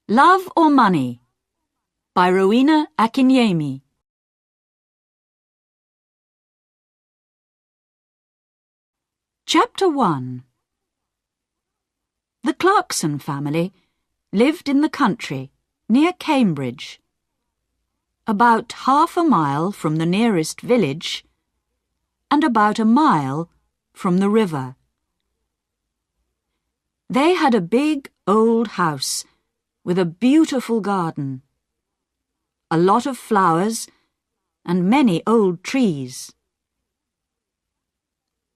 Love or Money by Rowena Akinyemi. Chapter 1. The Clarkson family lived in the country near Cambridge, about half a mile from the nearest village and about a mile from the river. They had a big old house with a beautiful garden, a lot of flowers and many old trees.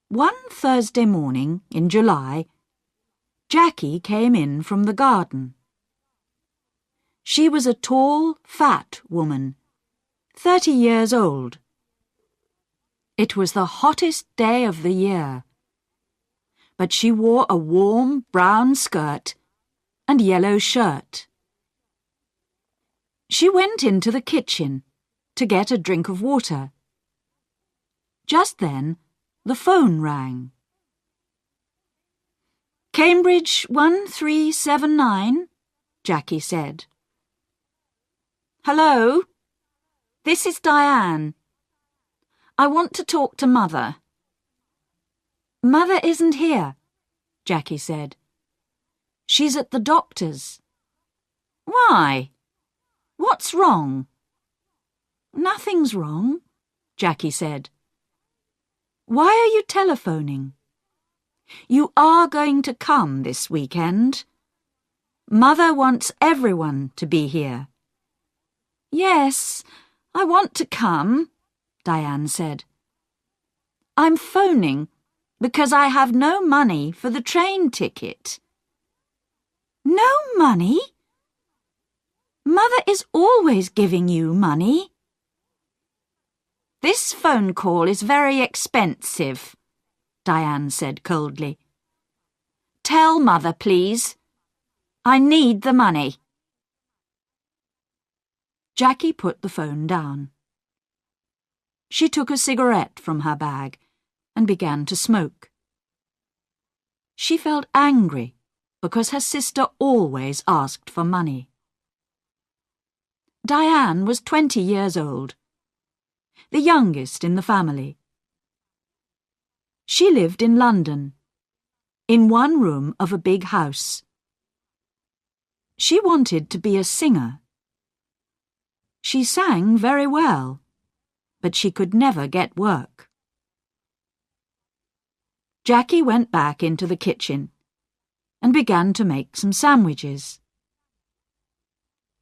One Thursday morning in July, Jackie came in from the garden. She was a tall, fat woman, 30 years old. It was the hottest day of the year, but she wore a warm brown skirt and yellow shirt. She went into the kitchen to get a drink of water. Just then, the phone rang. "Cambridge 1379, Jackie said. "Hello? This is Diane. I want to talk to Mother." "Mother isn't here," Jackie said. "She's at the doctor's." "Why? What's wrong?" "Nothing's wrong," Jackie said. "Why are you telephoning? You are going to come this weekend. Mother wants everyone to be here." "Yes, I want to come," Diane said. "I'm phoning because I have no money for the train ticket." "No money? Mother is always giving you money." "This phone call is very expensive," Diane said coldly. "Tell Mother, please. I need the money." Jackie put the phone down. She took a cigarette from her bag and began to smoke. She felt angry because her sister always asked for money. Diane was 20 years old, the youngest in the family. She lived in London, in one room of a big house. She wanted to be a singer. She sang very well, but she could never get work. Jackie went back into the kitchen and began to make some sandwiches.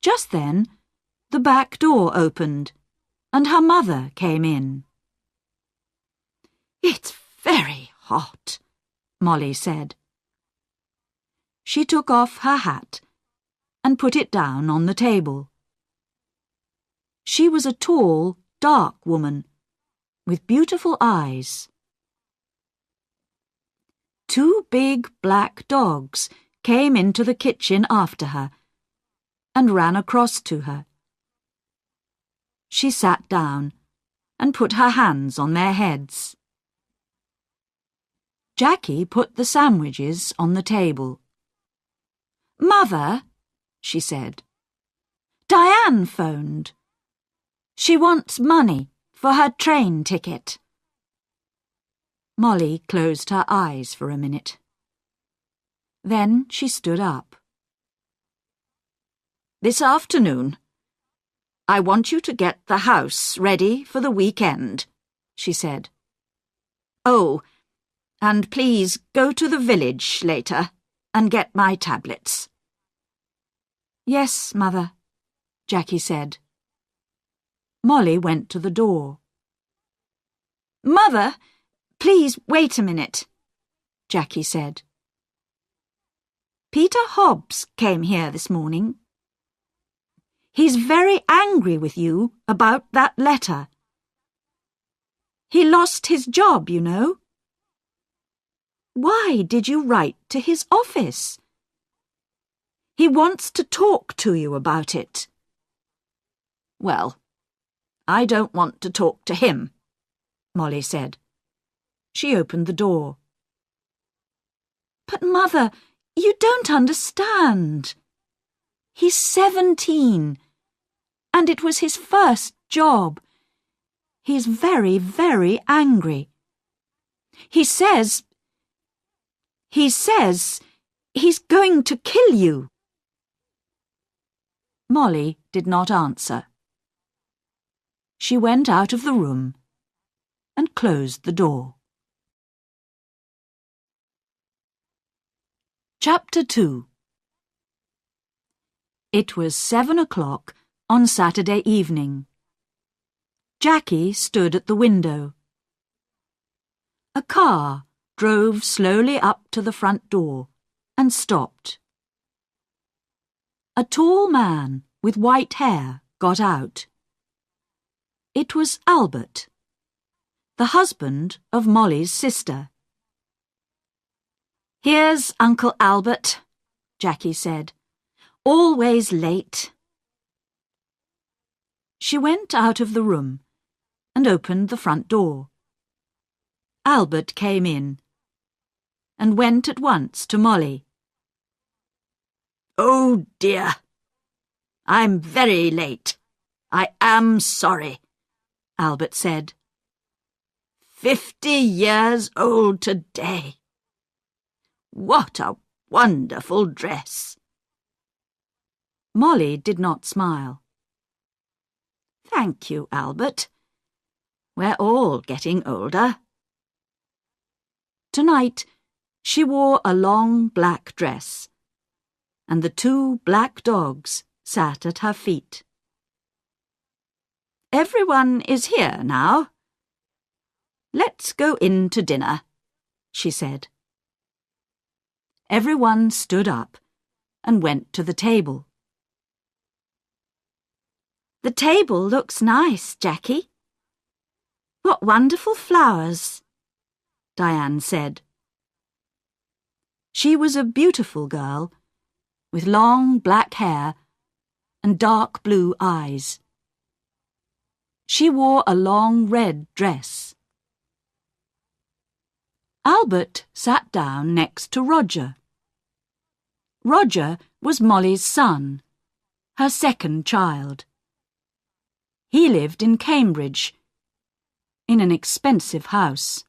Just then, the back door opened and her mother came in. "It's very hot," Molly said. She took off her hat and put it down on the table. She was a tall, dark woman with beautiful eyes. Two big black dogs came into the kitchen after her and ran across to her. She sat down and put her hands on their heads. Jackie put the sandwiches on the table. "Mother," she said, "Diane phoned. She wants money for her train ticket." Molly closed her eyes for a minute. Then she stood up. "This afternoon, I want you to get the house ready for the weekend," she said. "Oh, and please go to the village later and get my tablets." "Yes, Mother," Jackie said. Molly went to the door. "Mother, please wait a minute," Jackie said. "Peter Hobbs came here this morning. He's very angry with you about that letter. He lost his job, you know." "Why did you write to his office?" "He wants to talk to you about it." "Well, I don't want to talk to him," Molly said. She opened the door. "But, Mother, you don't understand." He's 17, and it was his first job. He's very, very angry. He says he's going to kill you. Molly did not answer. She went out of the room and closed the door. Chapter 2. It was 7 o'clock on Saturday evening. Jackie stood at the window. A car drove slowly up to the front door and stopped. A tall man with white hair got out. It was Albert, the husband of Molly's sister. "Here's Uncle Albert," Jackie said. "Always late." She went out of the room and opened the front door. Albert came in and went at once to Molly. "Oh dear, I'm very late. I am sorry," Albert said. 50 years old today. What a wonderful dress." Molly did not smile. "Thank you, Albert. We're all getting older." Tonight, she wore a long black dress, and the 2 black dogs sat at her feet. "Everyone is here now. Let's go in to dinner," she said. Everyone stood up and went to the table. "The table looks nice, Jackie. What wonderful flowers," Diane said. She was a beautiful girl, with long black hair and dark blue eyes. She wore a long red dress. Albert sat down next to Roger. Roger was Molly's son, her second child. He lived in Cambridge, in an expensive house.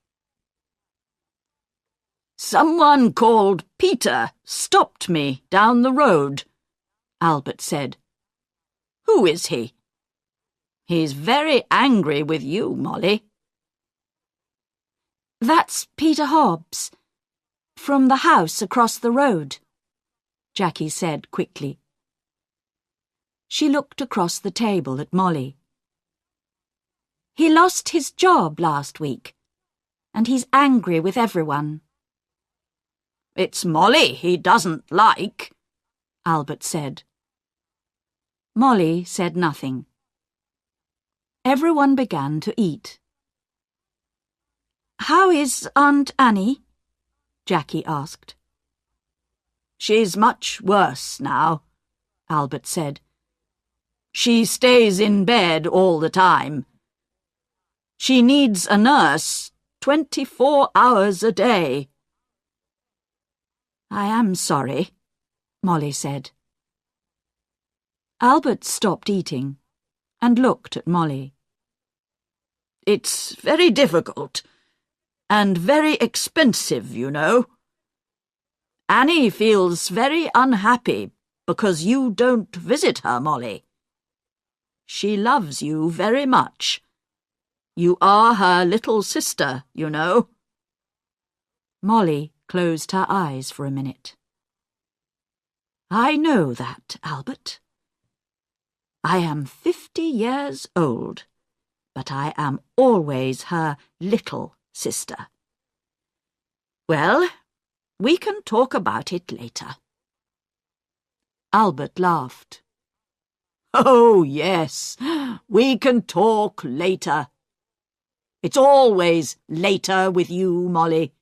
"Someone called Peter stopped me down the road," Albert said. "Who is he?" "He's very angry with you, Molly." "That's Peter Hobbs, from the house across the road," Jackie said quickly. She looked across the table at Molly. "He lost his job last week, and he's angry with everyone." "It's Molly he doesn't like," Albert said. Molly said nothing. Everyone began to eat. "How is Aunt Annie?" Jackie asked. "She's much worse now," Albert said. "She stays in bed all the time. She needs a nurse 24 hours a day." "I am sorry," Molly said. Albert stopped eating and looked at Molly. "It's very difficult and very expensive, you know. Annie feels very unhappy because you don't visit her, Molly. She loves you very much. You are her little sister, you know." Molly closed her eyes for a minute. "I know that, Albert. I am 50 years old, but I am always her little sister. Well, we can talk about it later." Albert laughed. "Oh, yes, we can talk later. It's always later with you, Molly.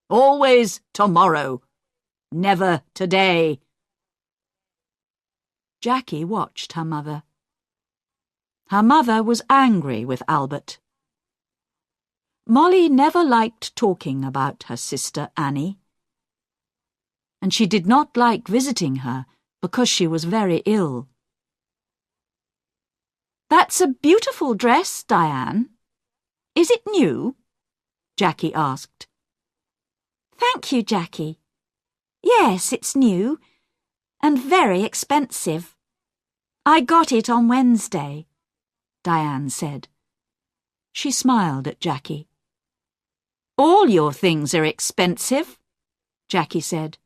Always tomorrow, never today." Jackie watched her mother. Her mother was angry with Albert. Molly never liked talking about her sister Annie, and she did not like visiting her because she was very ill. "That's a beautiful dress, Diane. Is it new?" Jackie asked. "Thank you, Jackie. Yes, it's new, and very expensive. I got it on Wednesday," Diane said. She smiled at Jackie. "All your things are expensive," Jackie said.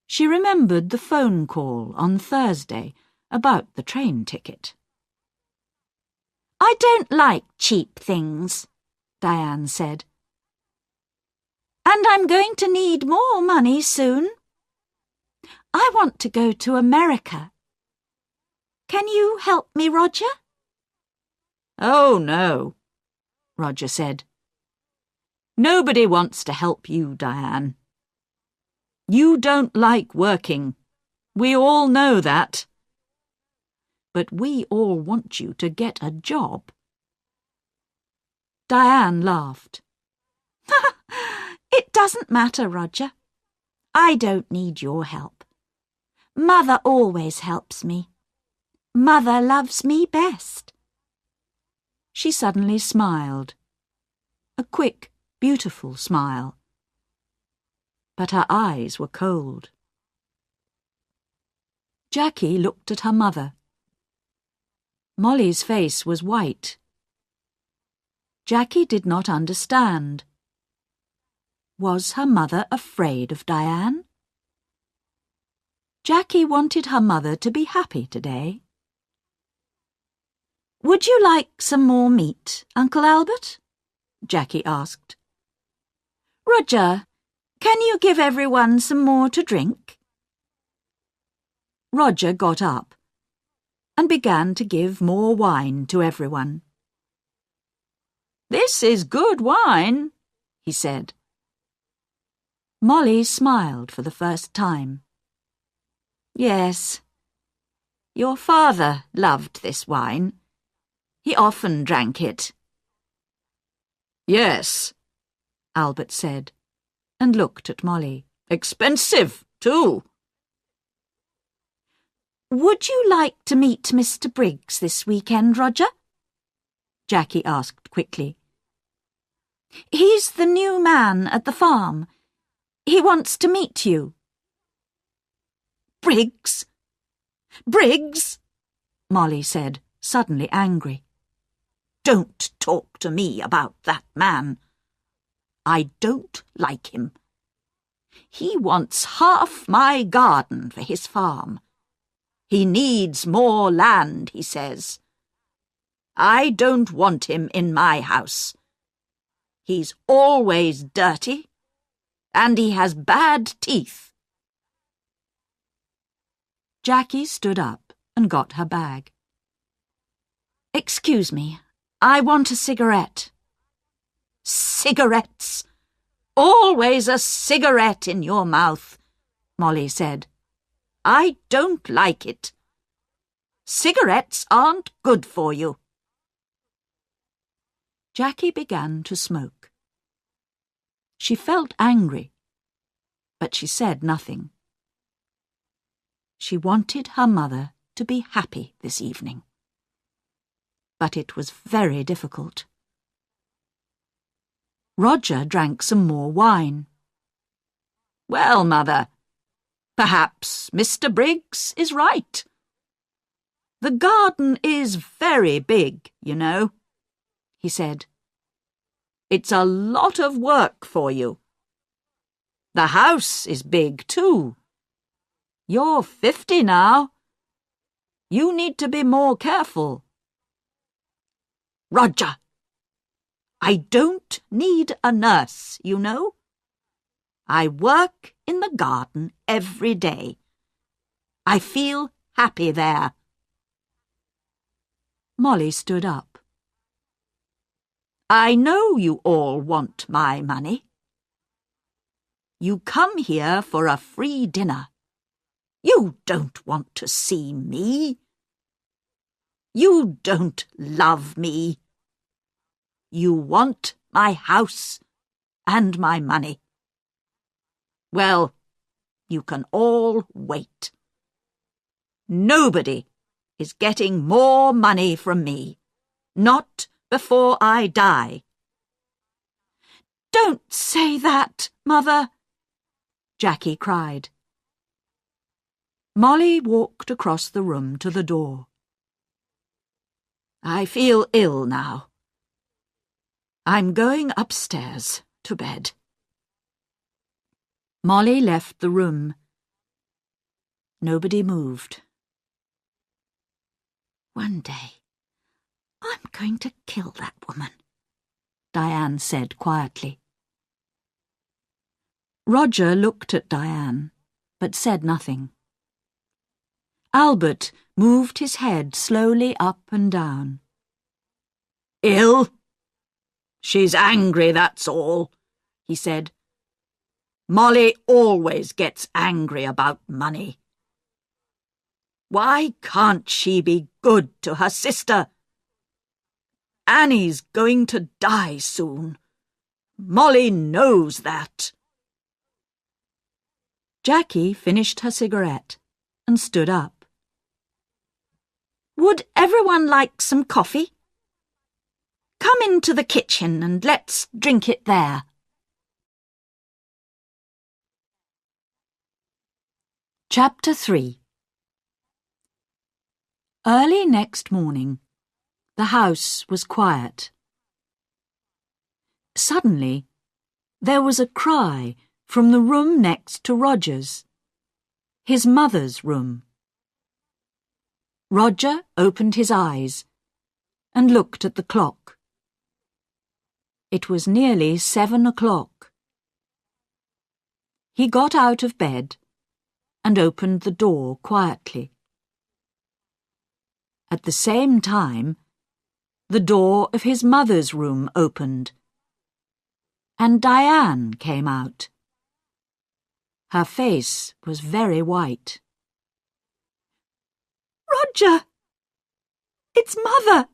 She remembered the phone call on Thursday about the train ticket. "I don't like cheap things," Diane said. "And I'm going to need more money soon. I want to go to America. Can you help me, Roger?" "Oh, no," Roger said. "Nobody wants to help you, Diane. You don't like working. We all know that. But we all want you to get a job." Diane laughed. "It doesn't matter, Roger. I don't need your help. Mother always helps me. Mother loves me best." She suddenly smiled. A quick, beautiful smile. But her eyes were cold. Jackie looked at her mother. Molly's face was white. Jackie did not understand. Was her mother afraid of Diane? Jackie wanted her mother to be happy today. "Would you like some more meat, Uncle Albert?" Jackie asked. "Roger, can you give everyone some more to drink?" Roger got up and began to give more wine to everyone. "This is good wine," he said. Molly smiled for the first time. "Yes, your father loved this wine. He often drank it." "Yes," Albert said, and looked at Molly. "Expensive, too." "Would you like to meet Mr. Briggs this weekend, Roger?" Jackie asked quickly. "He's the new man at the farm. He wants to meet you." "Briggs? Briggs?" Molly said, suddenly angry. "Don't talk to me about that man. I don't like him. He wants half my garden for his farm. He needs more land, he says. I don't want him in my house. He's always dirty, and he has bad teeth." Jackie stood up and got her bag. "Excuse me, I want a cigarette." "Cigarettes? Always a cigarette in your mouth," Molly said. "I don't like it. Cigarettes aren't good for you." Jackie began to smoke. She felt angry, but she said nothing. She wanted her mother to be happy this evening. But it was very difficult. Roger drank some more wine. "Well, Mother, perhaps Mr. Briggs is right. The garden is very big, you know," he said. "It's a lot of work for you. The house is big, too. You're 50 now. You need to be more careful." "Roger, I don't need a nurse, you know. I work in the garden every day. I feel happy there." Molly stood up. "I know you all want my money. You come here for a free dinner. You don't want to see me. You don't love me. You want my house and my money. Well, you can all wait." Nobody is getting more money from me. Not before I die. Don't say that, Mother, Jackie cried. Molly walked across the room to the door. I feel ill now. I'm going upstairs to bed. Molly left the room. Nobody moved. One day, I'm going to kill that woman, Diane said quietly. Roger looked at Diane, but said nothing. Albert moved his head slowly up and down. Ill? She's angry, that's all, he said. Molly always gets angry about money. Why can't she be good to her sister? Annie's going to die soon. Molly knows that. Jackie finished her cigarette and stood up. Would everyone like some coffee? Come into the kitchen and let's drink it there. Chapter 3. Early next morning, the house was quiet. Suddenly, there was a cry from the room next to Roger's, his mother's room. Roger opened his eyes and looked at the clock. It was nearly 7 o'clock. He got out of bed and opened the door quietly. At the same time, the door of his mother's room opened, and Diane came out. Her face was very white. Roger! It's Mother!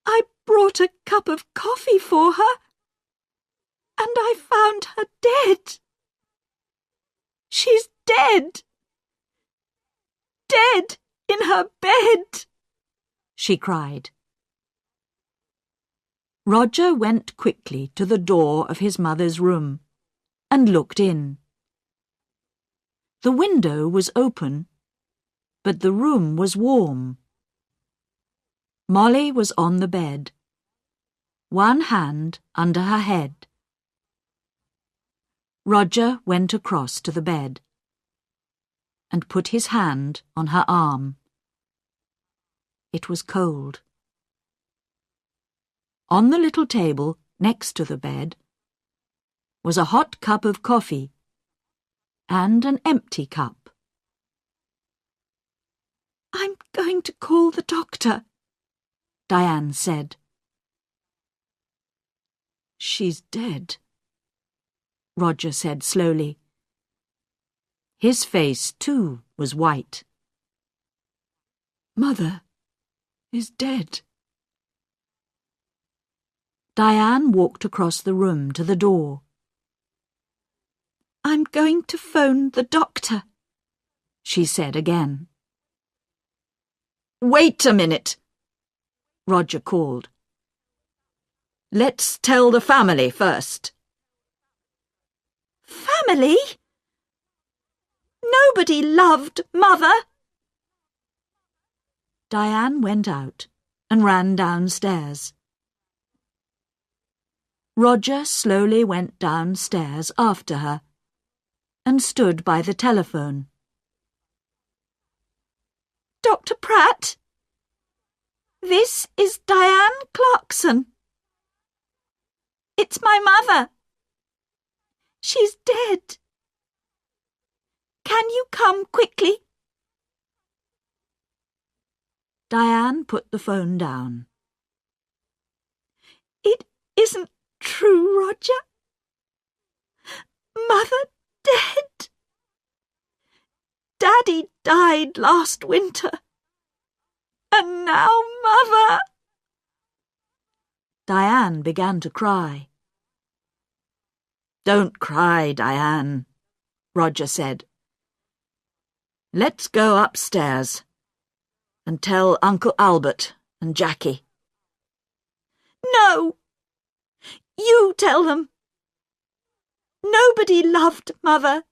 I brought a cup of coffee for her, and I found her dead. She's dead! Dead in her bed! She cried. Roger went quickly to the door of his mother's room and looked in. The window was open, but the room was warm. Molly was on the bed, one hand under her head. Roger went across to the bed and put his hand on her arm. It was cold. On the little table next to the bed was a hot cup of coffee and an empty cup. I'm going to call the doctor, Diane said. She's dead, Roger said slowly. His face, too, was white. Mother is dead. Diane walked across the room to the door. I'm going to phone the doctor, she said again. Wait a minute, Roger called. Let's tell the family first. Family? Nobody loved Mother. Diane went out and ran downstairs. Roger slowly went downstairs after her and stood by the telephone. Dr. Pratt? This is Diane Clarkson. It's my mother. She's dead. Can you come quickly? Diane put the phone down. It isn't true, Roger. Mother dead. Daddy died last winter. And now Mother. Diane began to cry. Don't cry, Diane, Roger said. Let's go upstairs and tell Uncle Albert and Jackie. No! You tell them. Nobody loved Mother.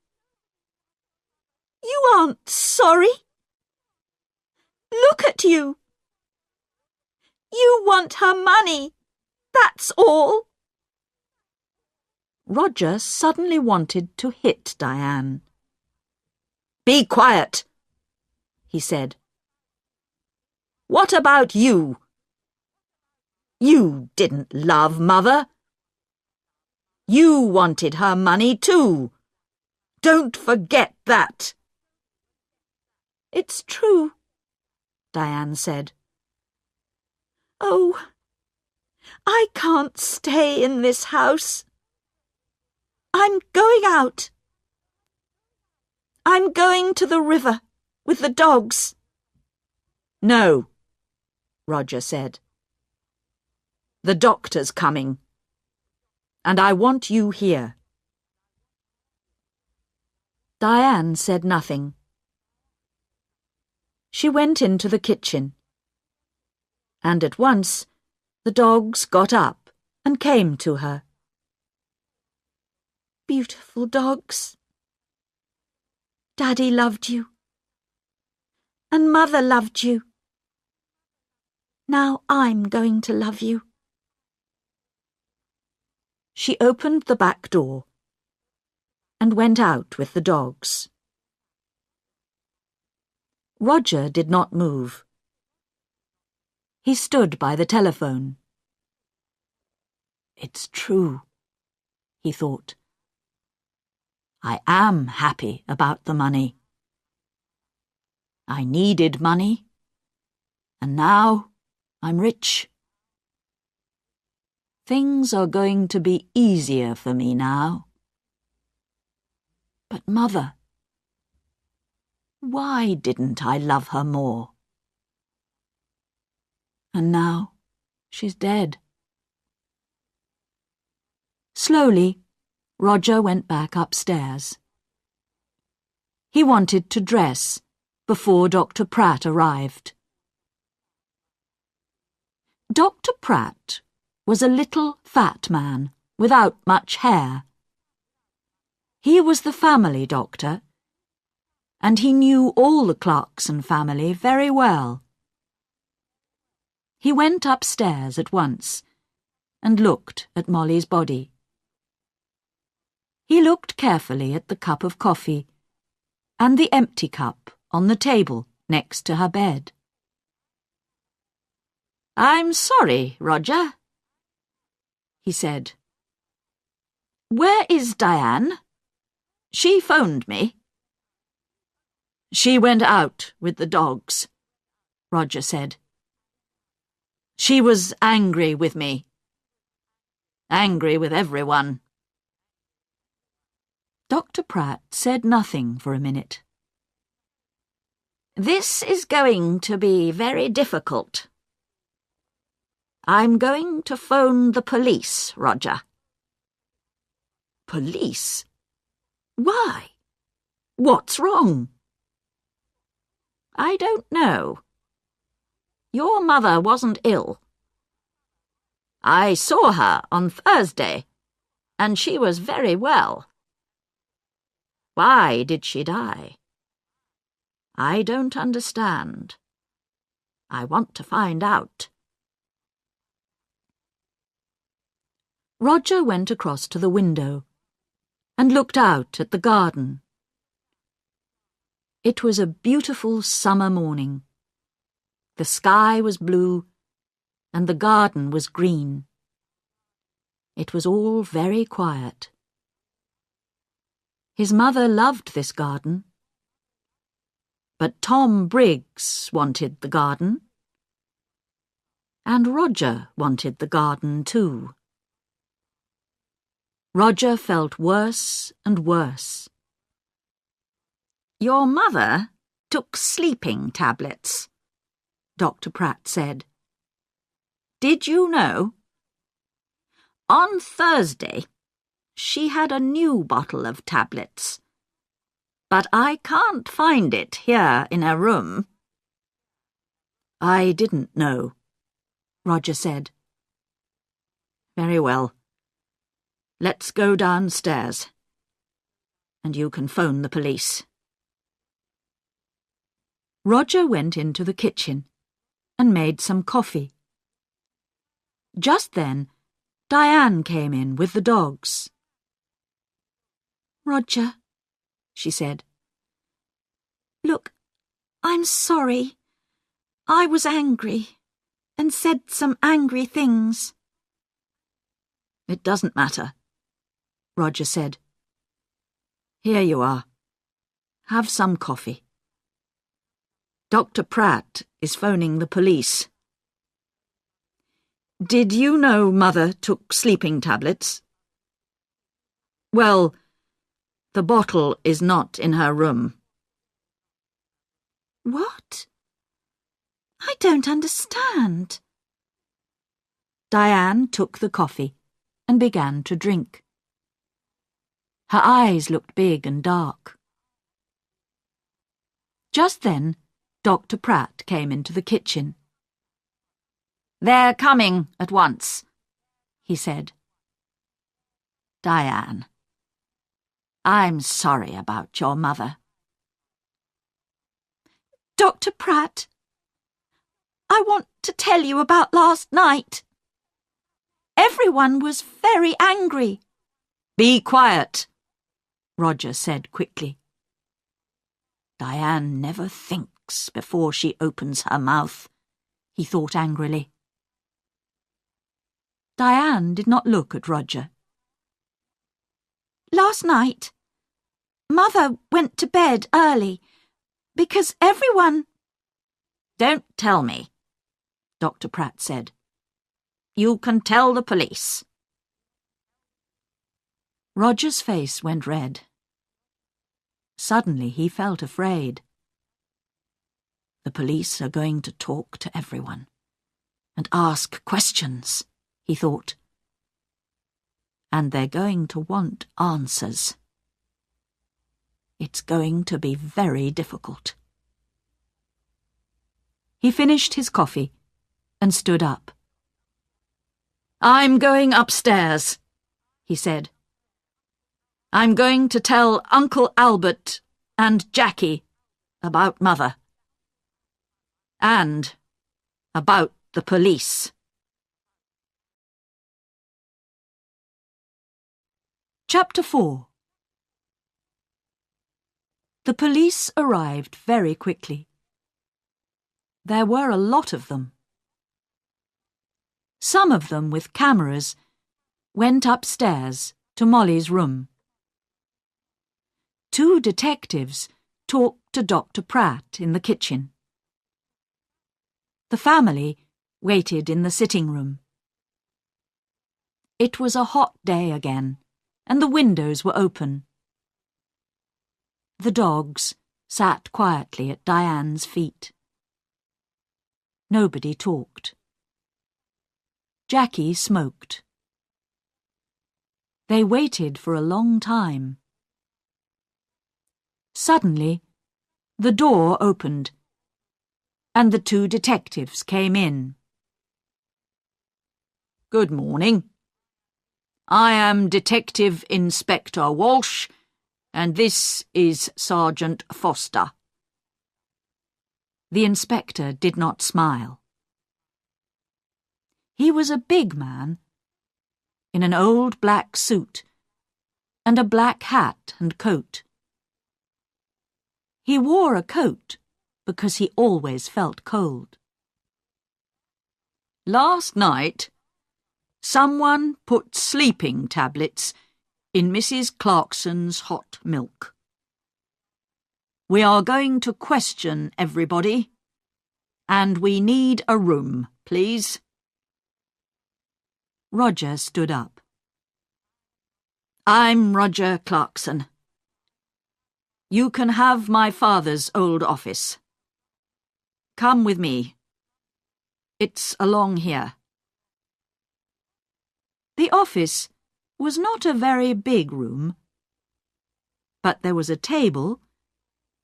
You aren't sorry. Look at you. You want her money. That's all. Roger suddenly wanted to hit Diane. "Be quiet," he said. "What about you? You didn't love Mother. You wanted her money too. Don't forget that." It's true, Diane said. Oh, I can't stay in this house. I'm going out. I'm going to the river with the dogs. "No," Roger said. "The doctor's coming, and I want you here." Diane said nothing. She went into the kitchen, and at once the dogs got up and came to her. Beautiful dogs. Daddy loved you. And Mother loved you. Now I'm going to love you. She opened the back door and went out with the dogs. Roger did not move. He stood by the telephone. "It's true," he thought. "I am happy about the money. I needed money, and now I'm rich. Things are going to be easier for me now. But Mother, why didn't I love her more? And now she's dead." Slowly, Roger went back upstairs. He wanted to dress before Dr. Pratt arrived. Dr. Pratt was a little fat man without much hair. He was the family doctor, and he knew all the Clarkson family very well. He went upstairs at once and looked at Molly's body. He looked carefully at the cup of coffee and the empty cup on the table next to her bed. "I'm sorry, Roger," he said. "Where is Diane? She phoned me." "She went out with the dogs," Roger said. "She was angry with me. Angry with everyone." Dr. Pratt said nothing for a minute. "This is going to be very difficult. I'm going to phone the police, Roger." "Police? Why? What's wrong?" "I don't know. Your mother wasn't ill. I saw her on Thursday, and she was very well. Why did she die? I don't understand. I want to find out." Roger went across to the window and looked out at the garden. It was a beautiful summer morning. The sky was blue and the garden was green. It was all very quiet. His mother loved this garden. But Tom Briggs wanted the garden. And Roger wanted the garden too. Roger felt worse and worse. "Your mother took sleeping tablets," Dr. Pratt said. "Did you know? On Thursday, she had a new bottle of tablets. But I can't find it here in her room. I didn't know, Roger said. Very well. Let's go downstairs. And you can phone the police. Roger went into the kitchen and made some coffee. Just then, Diane came in with the dogs. Roger, she said. Look, I'm sorry. I was angry and said some angry things. It doesn't matter, Roger said. Here you are. Have some coffee. Dr. Pratt is phoning the police. Did you know Mother took sleeping tablets? Well, the bottle is not in her room. What? I don't understand. Diane took the coffee and began to drink. Her eyes looked big and dark. Just then, Dr. Pratt came into the kitchen. They're coming at once, he said. Diane, I'm sorry about your mother. Dr. Pratt, I want to tell you about last night. Everyone was very angry. Be quiet, Roger said quickly. Diane never thinks before she opens her mouth, he thought angrily. Diane did not look at Roger. Last night, Mother went to bed early because everyone... Don't tell me, Dr. Pratt said. You can tell the police. Roger's face went red. Suddenly he felt afraid. The police are going to talk to everyone and ask questions, he thought. And they're going to want answers. It's going to be very difficult. He finished his coffee and stood up. I'm going upstairs, he said. I'm going to tell Uncle Albert and Jackie about Mother. And about the police. Chapter 4. The police arrived very quickly. There were a lot of them. Some of them with cameras went upstairs to Molly's room. 2 detectives talked to Dr. Pratt in the kitchen. The family waited in the sitting room. It was a hot day again, and the windows were open. The dogs sat quietly at Diane's feet. Nobody talked. Jackie smoked. They waited for a long time. Suddenly, the door opened, and the 2 detectives came in. Good morning. I am Detective Inspector Walsh, and this is Sergeant Foster. The inspector did not smile. He was a big man, in an old black suit, and a black hat and coat. He wore a coat because he always felt cold. Last night, someone put sleeping tablets in Mrs. Clarkson's hot milk. We are going to question everybody, and we need a room, please. Roger stood up. I'm Roger Clarkson. You can have my father's old office. Come with me. It's along here. The office was not a very big room, but there was a table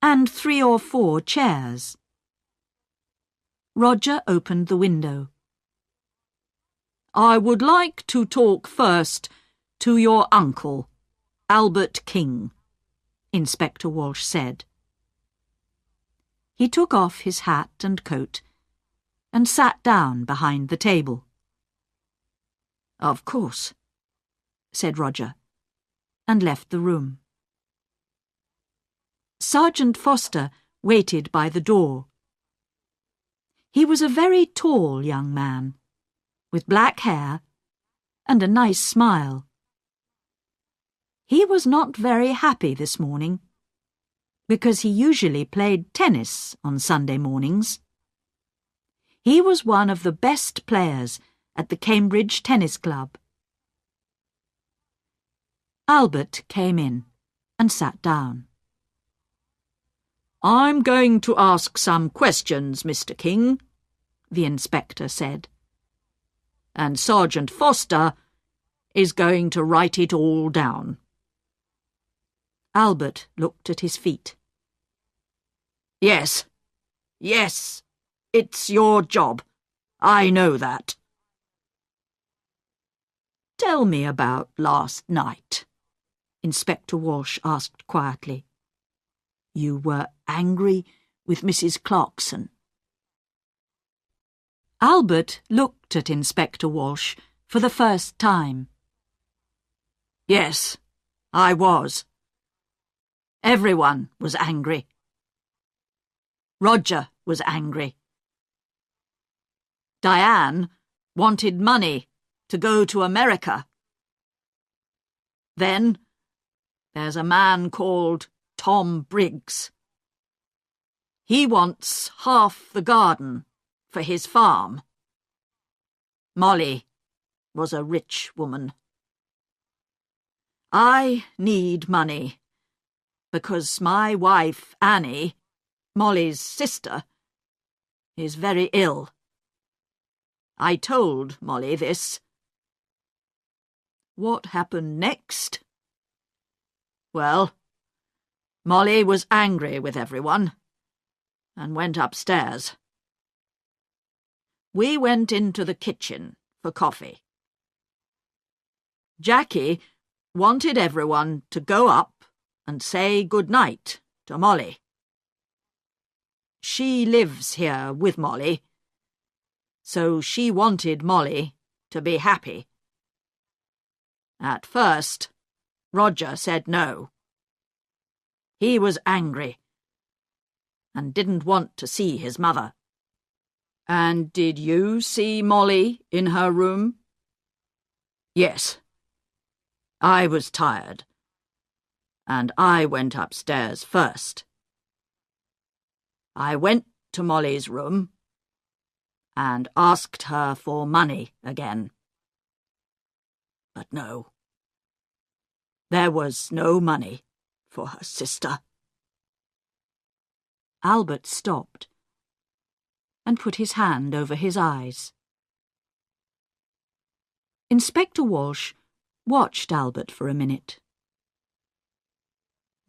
and 3 or 4 chairs. Roger opened the window. I would like to talk first to your uncle, Albert King, Inspector Walsh said. He took off his hat and coat and sat down behind the table. Of course, said Roger, and left the room. Sergeant Foster waited by the door. He was a very tall young man, with black hair and a nice smile. He was not very happy this morning, because he usually played tennis on Sunday mornings. He was one of the best players at the Cambridge Tennis Club. Albert came in and sat down. I'm going to ask some questions, Mr. King, the inspector said. And Sergeant Foster is going to write it all down. Albert looked at his feet. Yes, it's your job. I know that. Tell me about last night, Inspector Walsh asked quietly. You were angry with Mrs. Clarkson. Albert looked at Inspector Walsh for the first time. Yes, I was. Everyone was angry. Roger was angry. Diane wanted money to go to America. Then there's a man called Tom Briggs. He wants half the garden for his farm. Molly was a rich woman. I need money because my wife, Annie, Molly's sister, is very ill. I told Molly this. What happened next? Well, Molly was angry with everyone and went upstairs. We went into the kitchen for coffee. Jackie wanted everyone to go up and say good night to Molly. She lives here with Molly, so she wanted Molly to be happy. At first, Roger said no. He was angry and didn't want to see his mother. And did you see Molly in her room? Yes. I was tired, and I went upstairs first. I went to Molly's room and asked her for money again. But no. There was no money for her sister. Albert stopped and put his hand over his eyes. Inspector Walsh watched Albert for a minute.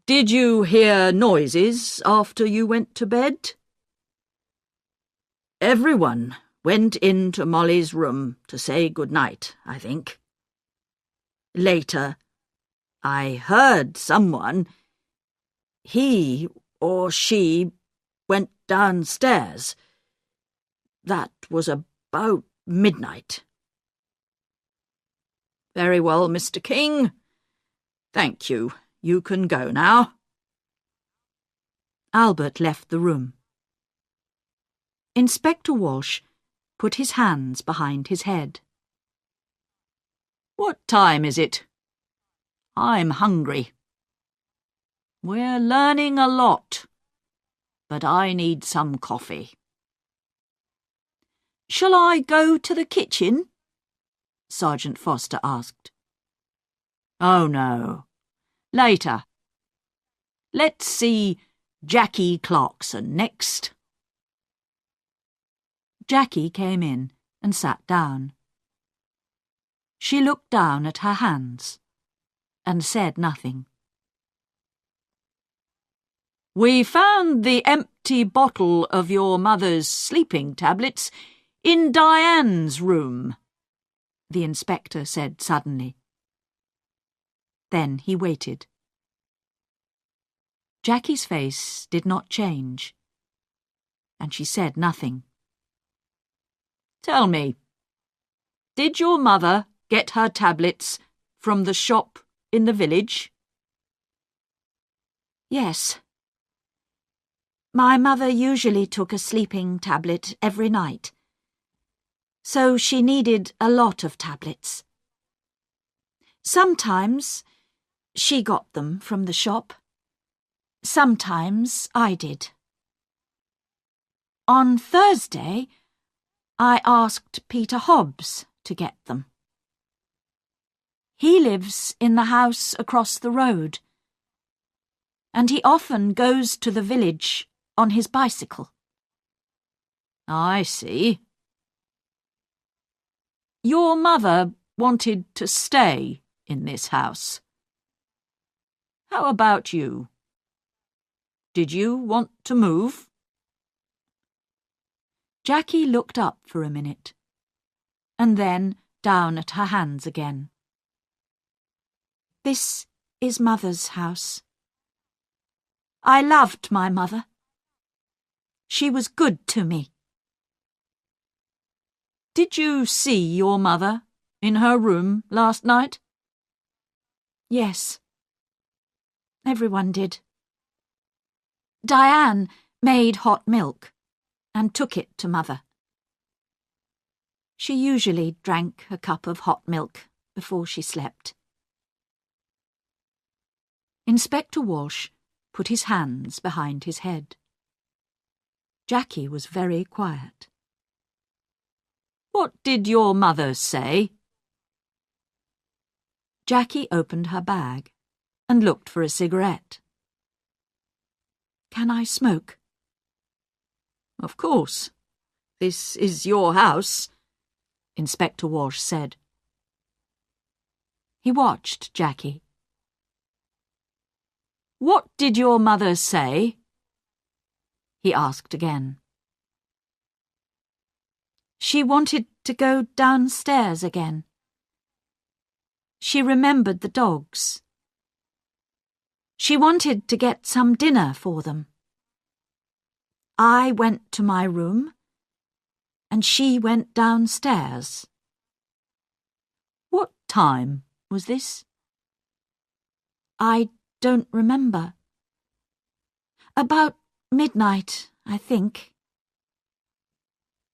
Did you hear noises after you went to bed? Everyone went into Molly's room to say good night, I think. Later, I heard someone, he or she, went downstairs. That was about midnight. Very well, Mr. King. Thank you. You can go now. Albert left the room. Inspector Walsh put his hands behind his head. What time is it? I'm hungry. We're learning a lot, but I need some coffee. Shall I go to the kitchen? Sergeant Foster asked. Oh, no. Later. Let's see Jackie Clarkson next. Jackie came in and sat down. She looked down at her hands and said nothing. We found the empty bottle of your mother's sleeping tablets in Diane's room, the inspector said suddenly. Then he waited. Jackie's face did not change, and she said nothing. Tell me, did your mother get her tablets from the shop in the village? Yes. My mother usually took a sleeping tablet every night, so she needed a lot of tablets. Sometimes she got them from the shop. Sometimes I did. On Thursday, I asked Peter Hobbs to get them. He lives in the house across the road, and he often goes to the village on his bicycle. I see. Your mother wanted to stay in this house. How about you? Did you want to move? Jackie looked up for a minute, and then down at her hands again. This is Mother's house. I loved my mother. She was good to me. Did you see your mother in her room last night? Yes. Everyone did. Diane made hot milk and took it to Mother. She usually drank a cup of hot milk before she slept. Inspector Walsh put his hands behind his head. Jackie was very quiet. What did your mother say? Jackie opened her bag and looked for a cigarette. Can I smoke? Of course. This is your house, Inspector Walsh said. He watched Jackie. What did your mother say? He asked again. She wanted to go downstairs again. She remembered the dogs. She wanted to get some dinner for them. I went to my room, and she went downstairs. What time was this? I don't remember. About midnight, I think.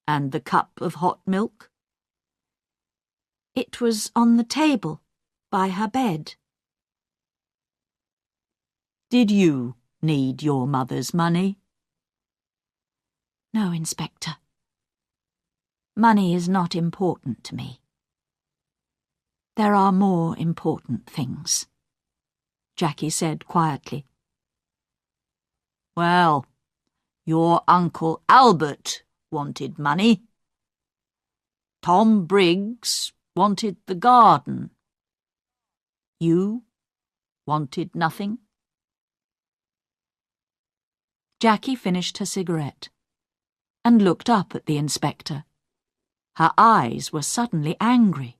And the cup of hot milk? It was on the table by her bed. Did you need your mother's money? No, Inspector. Money is not important to me. There are more important things, Jackie said quietly. Well, your Uncle Albert wanted money. Tom Briggs wanted the garden. You wanted nothing? Jackie finished her cigarette and looked up at the inspector. Her eyes were suddenly angry.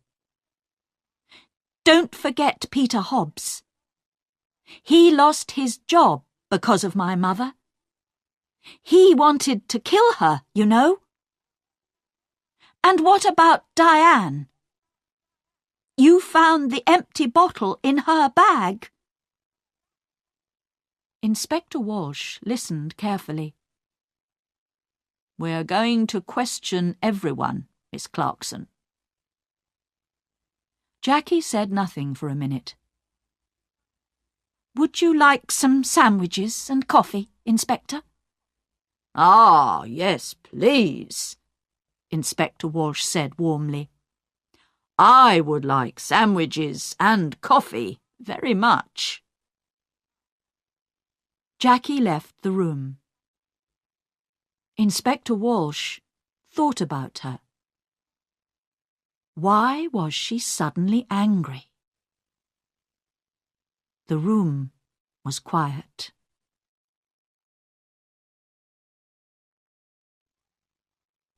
Don't forget Peter Hobbs. He lost his job because of my mother. He wanted to kill her, you know. And what about Diane? You found the empty bottle in her bag. Inspector Walsh listened carefully. We're going to question everyone, Miss Clarkson. Jackie said nothing for a minute. Would you like some sandwiches and coffee, Inspector? Ah, yes, please, Inspector Walsh said warmly. I would like sandwiches and coffee very much. Jackie left the room. Inspector Walsh thought about her. Why was she suddenly angry? The room was quiet.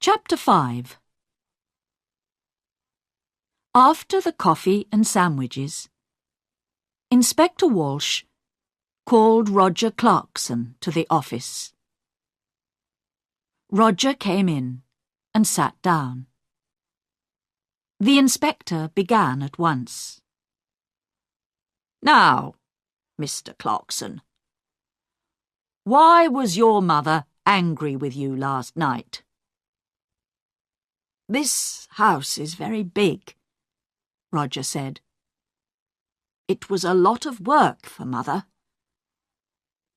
Chapter 5. After the coffee and sandwiches, Inspector Walsh called Roger Clarkson to the office. Roger came in and sat down. The inspector began at once. Now, Mr. Clarkson, why was your mother angry with you last night? This house is very big, Roger said. It was a lot of work for Mother.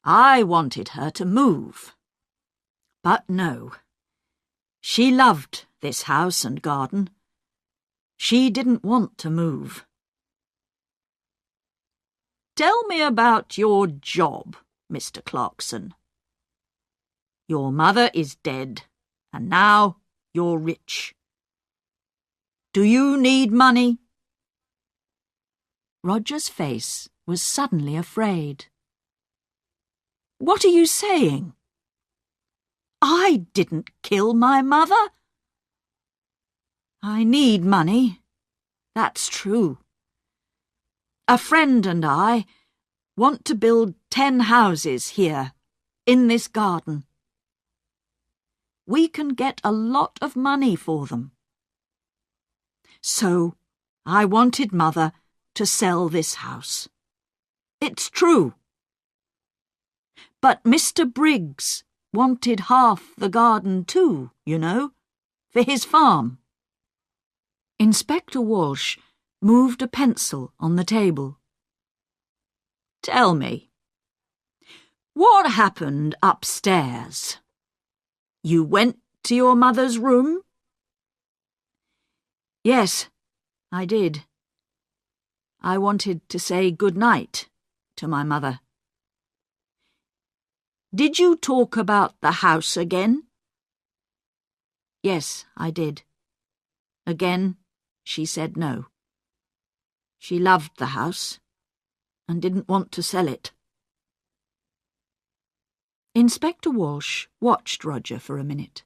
I wanted her to move. But no, she loved this house and garden. She didn't want to move. Tell me about your job, Mr. Clarkson. Your mother is dead, and now you're rich. Do you need money? Roger's face was suddenly afraid. What are you saying? I didn't kill my mother. I need money, that's true. A friend and I want to build 10 houses here, in this garden. We can get a lot of money for them. So I wanted Mother to sell this house. It's true. But Mr. Briggs wanted half the garden too, you know, for his farm. Inspector Walsh moved a pencil on the table. Tell me, what happened upstairs? You went to your mother's room? Yes, I did. I wanted to say good night to my mother. Did you talk about the house again? Yes, I did. Again, she said no. She loved the house and didn't want to sell it. Inspector Walsh watched Roger for a minute.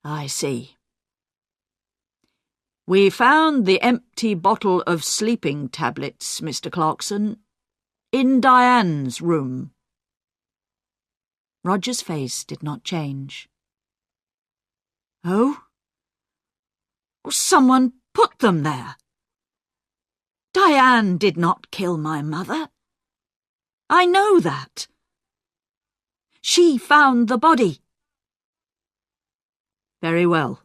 I see. We found the empty bottle of sleeping tablets, Mr. Clarkson, in Diane's room. Roger's face did not change. Oh? Someone put them there. Diane did not kill my mother. I know that. She found the body. Very well.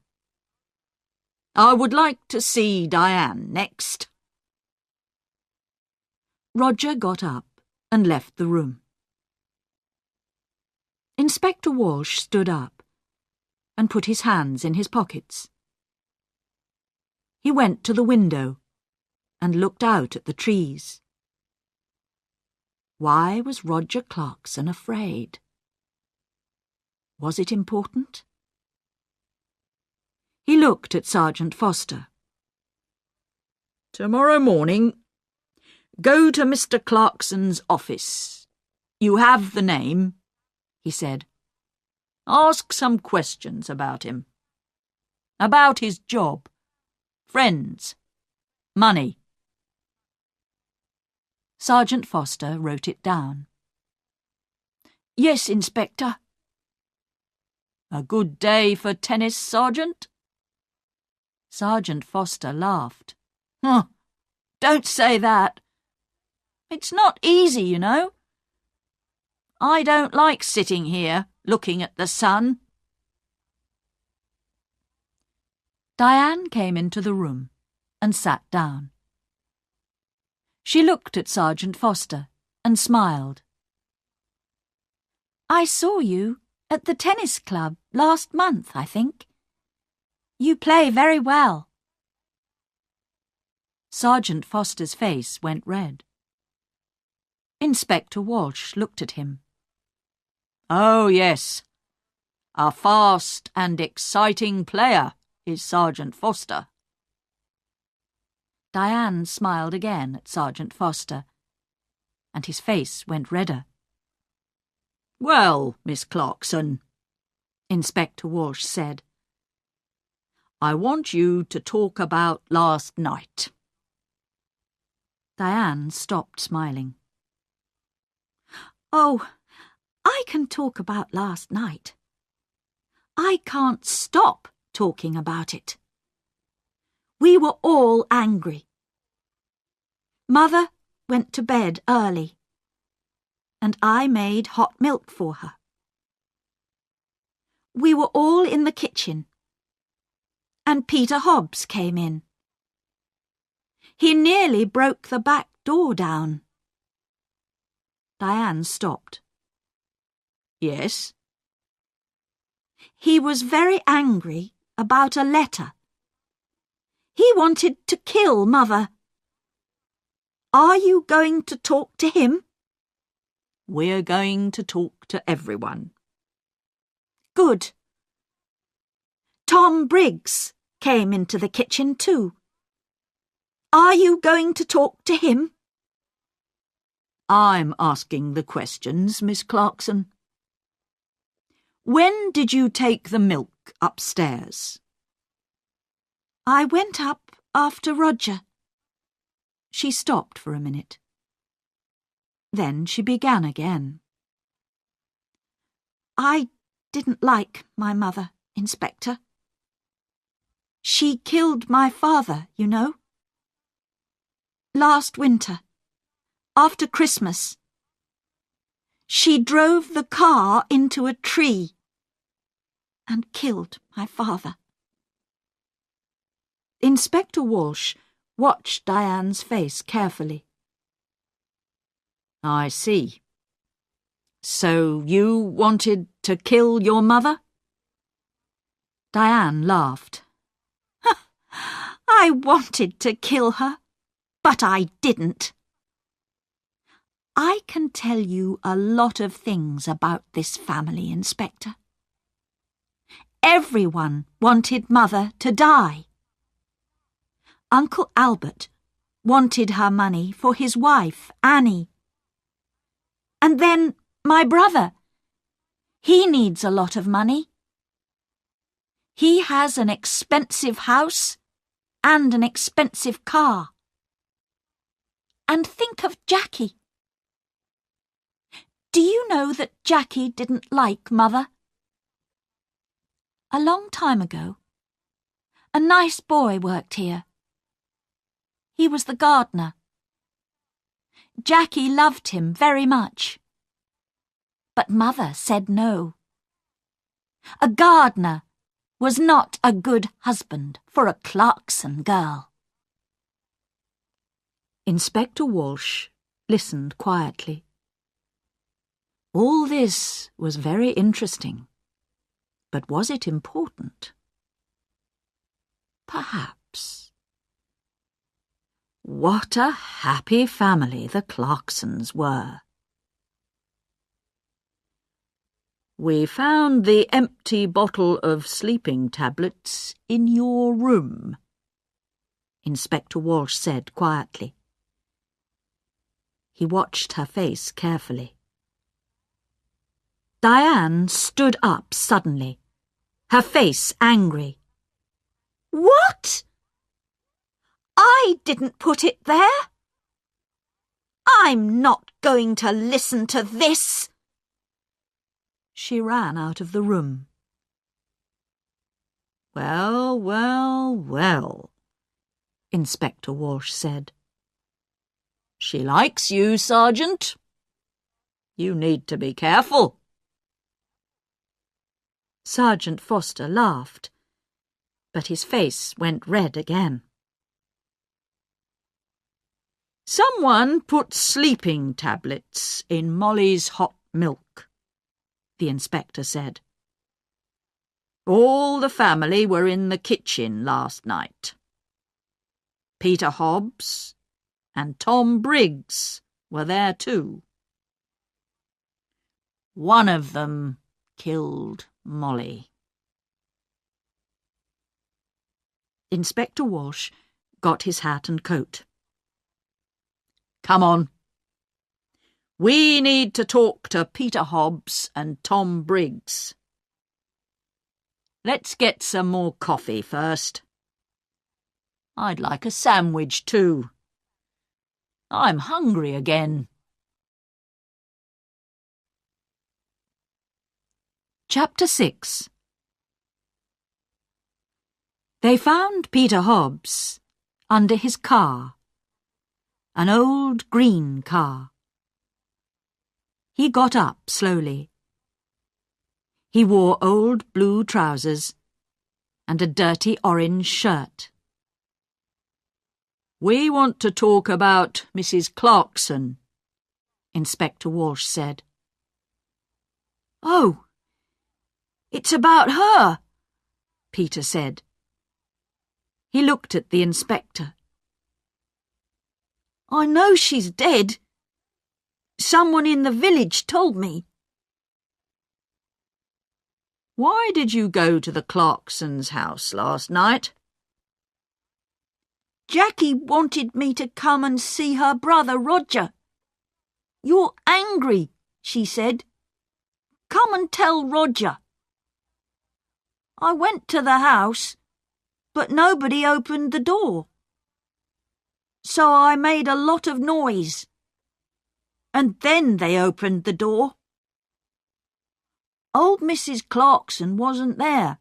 I would like to see Diane next. Roger got up and left the room. Inspector Walsh stood up and put his hands in his pockets. He went to the window and looked out at the trees. Why was Roger Clarkson afraid? Was it important? He looked at Sergeant Foster. Tomorrow morning, go to Mr. Clarkson's office. You have the name, he said. Ask some questions about him. About his job, friends, money. Sergeant Foster wrote it down. Yes, Inspector. A good day for tennis, Sergeant? Sergeant Foster laughed. Don't say that. It's not easy, you know. I don't like sitting here looking at the sun. Diane came into the room and sat down. She looked at Sergeant Foster and smiled. I saw you at the tennis club last month, I think. You play very well. Sergeant Foster's face went red. Inspector Walsh looked at him. Oh, yes. A fast and exciting player is Sergeant Foster. Diane smiled again at Sergeant Foster, and his face went redder. Well, Miss Clarkson, Inspector Walsh said. I want you to talk about last night. Diane stopped smiling. Oh, I can talk about last night. I can't stop talking about it. We were all angry. Mother went to bed early, and I made hot milk for her. We were all in the kitchen, and Peter Hobbs came in. He nearly broke the back door down. Diane stopped. Yes? He was very angry about a letter. He wanted to kill Mother. Are you going to talk to him? We're going to talk to everyone. Good. Tom Briggs came into the kitchen too. Are you going to talk to him? I'm asking the questions, Miss Clarkson. When did you take the milk upstairs? I went up after Roger. She stopped for a minute. Then she began again. I didn't like my mother, Inspector. She killed my father, you know. Last winter, after Christmas, she drove the car into a tree and killed my father. Inspector Walsh watched Diane's face carefully. I see. So you wanted to kill your mother? Diane laughed. I wanted to kill her, but I didn't. I can tell you a lot of things about this family, Inspector. Everyone wanted Mother to die. Uncle Albert wanted her money for his wife, Annie. And then my brother. He needs a lot of money. He has an expensive house and an expensive car. And think of Jackie. Do you know that Jackie didn't like Mother? A long time ago, a nice boy worked here. He was the gardener. Jackie loved him very much. But Mother said no. A gardener was not a good husband for a Clarkson girl. Inspector Walsh listened quietly. All this was very interesting, but was it important? Perhaps. What a happy family the Clarksons were. We found the empty bottle of sleeping tablets in your room, Inspector Walsh said quietly. He watched her face carefully. Diane stood up suddenly, her face angry. What? I didn't put it there. I'm not going to listen to this. She ran out of the room. Well, well, well, Inspector Walsh said. She likes you, Sergeant. You need to be careful. Sergeant Foster laughed, but his face went red again. Someone put sleeping tablets in Molly's hot milk, the inspector said. All the family were in the kitchen last night. Peter Hobbs and Tom Briggs were there too. One of them killed Molly. Inspector Walsh got his hat and coat. Come on. We need to talk to Peter Hobbs and Tom Briggs. Let's get some more coffee first. I'd like a sandwich too. I'm hungry again. Chapter 6. They found Peter Hobbs under his car, an old green car. He got up slowly. He wore old blue trousers and a dirty orange shirt. We want to talk about Mrs. Clarkson, Inspector Walsh said. Oh, it's about her, Peter said. He looked at the inspector. I know she's dead. Someone in the village told me. Why did you go to the Clarksons' house last night? Jackie wanted me to come and see her brother Roger. You're angry, she said. Come and tell Roger. I went to the house, but nobody opened the door. So I made a lot of noise. And then they opened the door. Old Mrs. Clarkson wasn't there.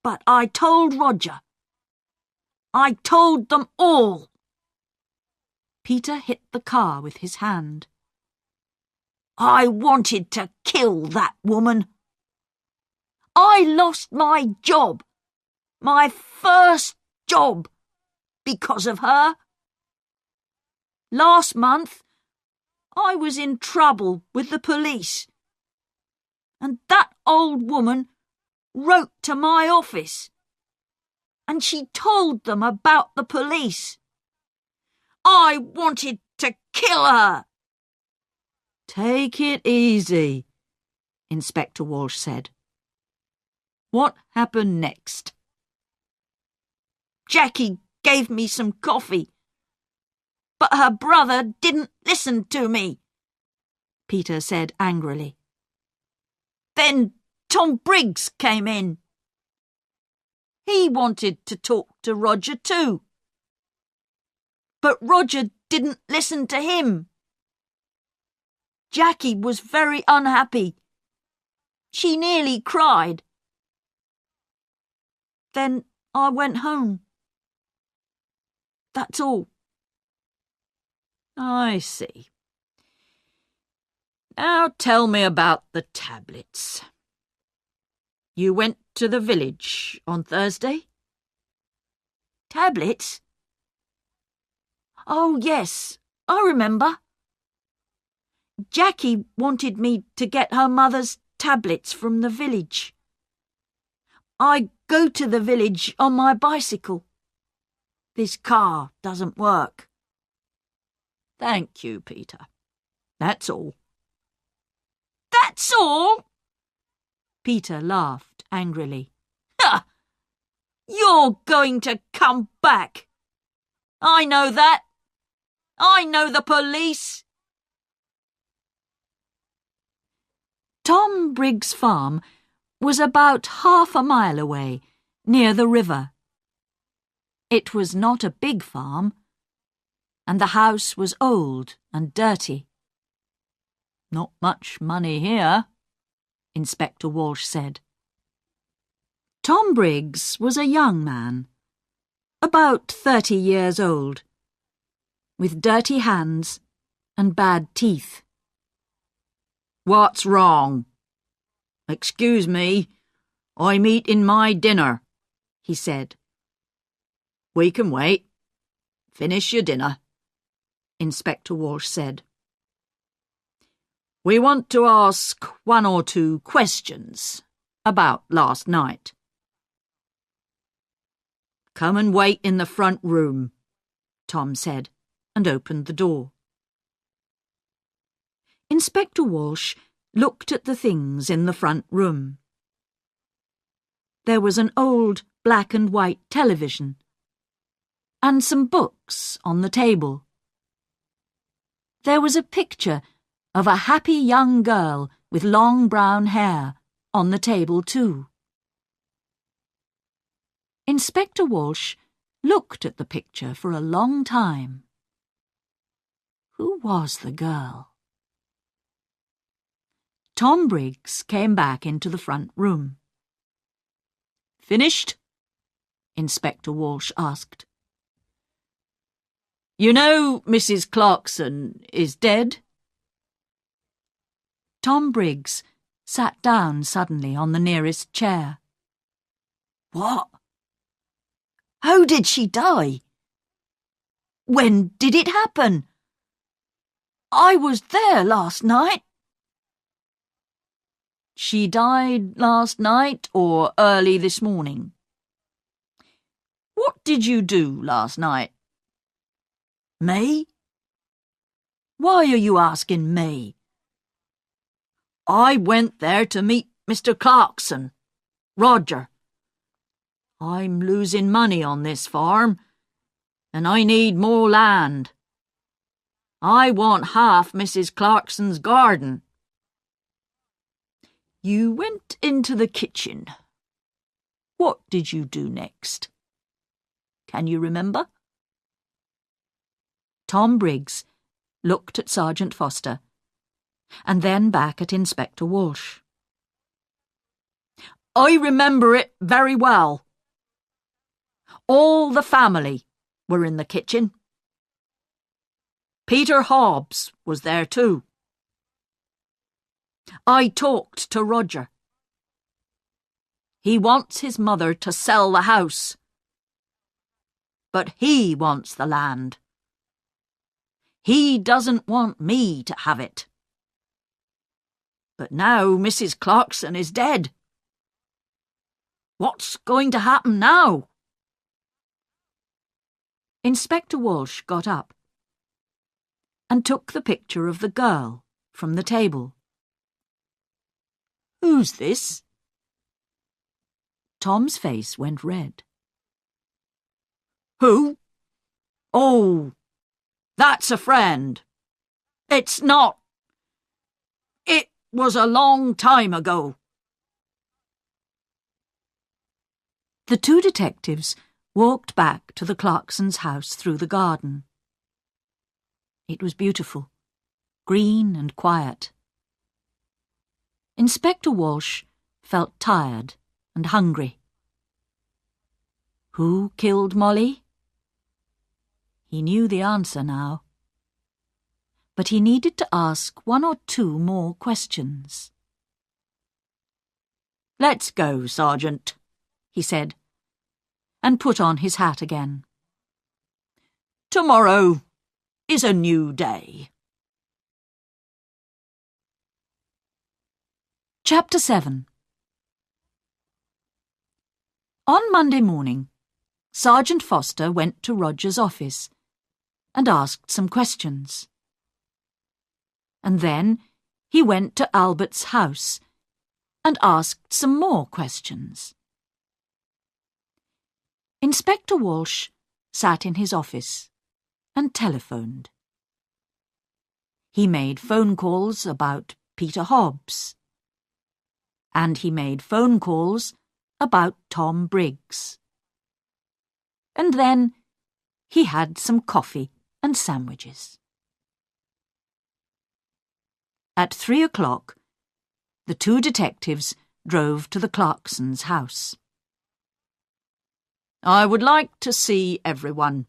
But I told Roger. I told them all. Peter hit the car with his hand. I wanted to kill that woman. I lost my job, my first job, because of her. Last month, I was in trouble with the police. And that old woman wrote to my office. And she told them about the police. I wanted to kill her. Take it easy, Inspector Walsh said. What happened next? Jackie gave me some coffee. But her brother didn't listen to me, Peter said angrily. Then Tom Briggs came in. He wanted to talk to Roger too. But Roger didn't listen to him. Jackie was very unhappy. She nearly cried. Then I went home. That's all. I see. Now tell me about the tablets. You went to the village on Thursday? Tablets? Oh, yes, I remember. Jackie wanted me to get her mother's tablets from the village. I go to the village on my bicycle. This car doesn't work. Thank you, Peter. That's all. That's all? Peter laughed angrily. Ha! You're going to come back. I know that. I know the police. Tom Briggs' farm was about half a mile away, near the river. It was not a big farm, and the house was old and dirty. Not much money here, Inspector Walsh said. Tom Briggs was a young man, about 30 years old, with dirty hands and bad teeth. What's wrong? Excuse me, I'm eating my dinner, he said. We can wait. Finish your dinner, Inspector Walsh said. We want to ask 1 or 2 questions about last night. Come and wait in the front room, Tom said, and opened the door. Inspector Walsh looked at the things in the front room. There was an old black and white television, and some books on the table. There was a picture of a happy young girl with long brown hair on the table too. Inspector Walsh looked at the picture for a long time. Who was the girl? Tom Briggs came back into the front room. "Finished?" Inspector Walsh asked. "You know Mrs. Clarkson is dead?" Tom Briggs sat down suddenly on the nearest chair. "What? How did she die? When did it happen? I was there last night." "She died last night or early this morning?" "What did you do last night?" "Me? Why are you asking me?" "I went there to meet Mr. Clarkson, Roger. I'm losing money on this farm, and I need more land. I want half Mrs. Clarkson's garden." "You went into the kitchen. What did you do next? Can you remember?" Tom Briggs looked at Sergeant Foster and then back at Inspector Walsh. "I remember it very well. All the family were in the kitchen. Peter Hobbs was there too. I talked to Roger. He wants his mother to sell the house, but he wants the land. He doesn't want me to have it. But now Mrs. Clarkson is dead. What's going to happen now?" Inspector Walsh got up and took the picture of the girl from the table. "Who's this?" Tom's face went red. "Who? Oh, that's a friend. It's not. It was a long time ago." The two detectives walked back to the Clarksons' house through the garden. It was beautiful, green and quiet. Inspector Walsh felt tired and hungry. Who killed Molly? He knew the answer now. But he needed to ask one or two more questions. "Let's go, Sergeant," he said, and put on his hat again. "Tomorrow is a new day." Chapter 7. On Monday morning, Sergeant Foster went to Roger's office and asked some questions. And then he went to Albert's house and asked some more questions. Inspector Walsh sat in his office and telephoned. He made phone calls about Peter Hobbs. And he made phone calls about Tom Briggs. And then he had some coffee and sandwiches. At 3 o'clock, the two detectives drove to the Clarksons' house. "I would like to see everyone,"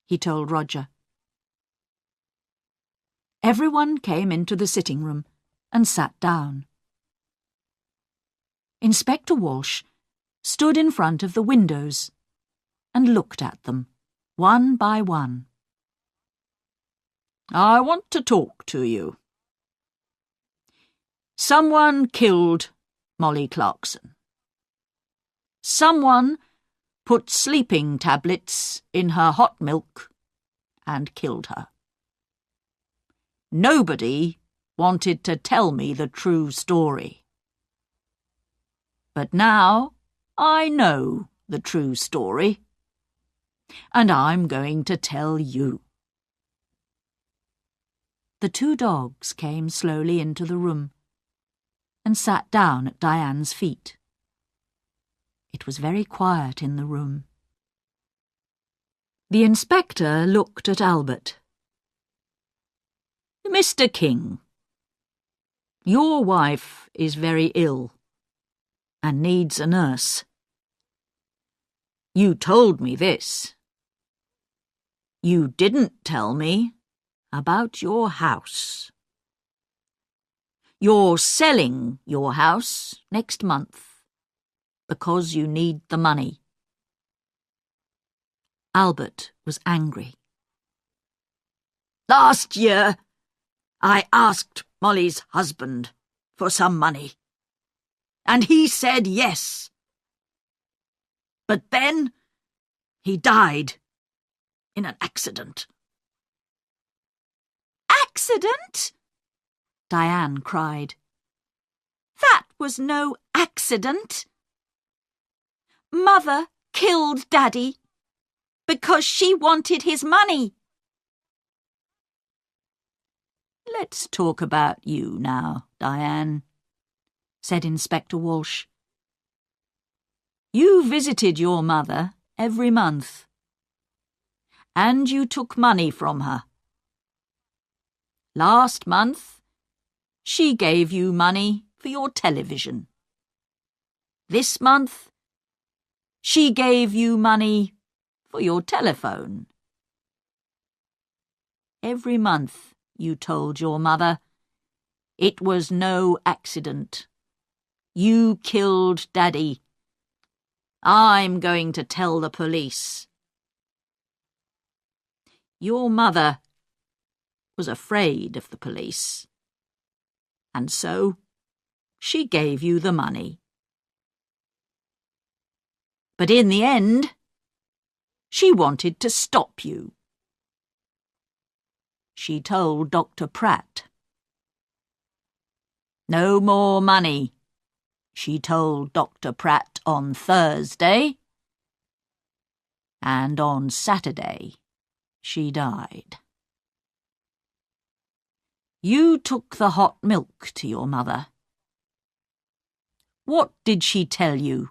he told Roger. Everyone came into the sitting room and sat down. Inspector Walsh stood in front of the windows and looked at them, one by one. "I want to talk to you. Someone killed Molly Clarkson. Someone put sleeping tablets in her hot milk and killed her. Nobody wanted to tell me the true story. But now I know the true story, and I'm going to tell you." The two dogs came slowly into the room and sat down at Diane's feet. It was very quiet in the room. The inspector looked at Albert. "Mr. King, your wife is very ill and needs a nurse. You told me this. You didn't tell me about your house. You're selling your house next month because you need the money." Albert was angry. "Last year, I asked Molly's husband for some money, and he said yes. But then he died in an accident." "Accident?" Diane cried. "That was no accident. Mother killed Daddy because she wanted his money." "Let's talk about you now, Diane," said Inspector Walsh. "You visited your mother every month, and you took money from her. Last month, she gave you money for your television. This month, she gave you money for your telephone. Every month you told your mother it was no accident. You killed Daddy. I'm going to tell the police." Your mother was afraid of the police, and so she gave you the money. But in the end, she wanted to stop you. She told Dr. Pratt. "No more money," she told Dr. Pratt on Thursday, and on Saturday she died. You took the hot milk to your mother. What did she tell you?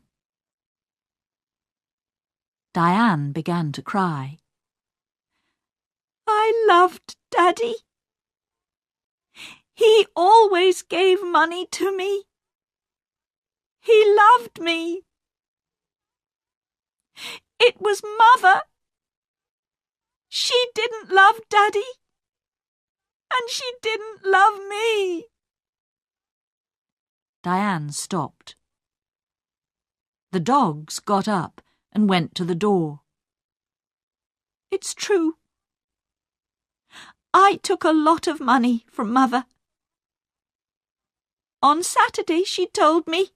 Diane began to cry. "I loved Daddy. He always gave money to me. He loved me. It was Mother. She didn't love Daddy, and she didn't love me." Diane stopped. The dogs got up and went to the door. "It's true. I took a lot of money from Mother. On Saturday she told me,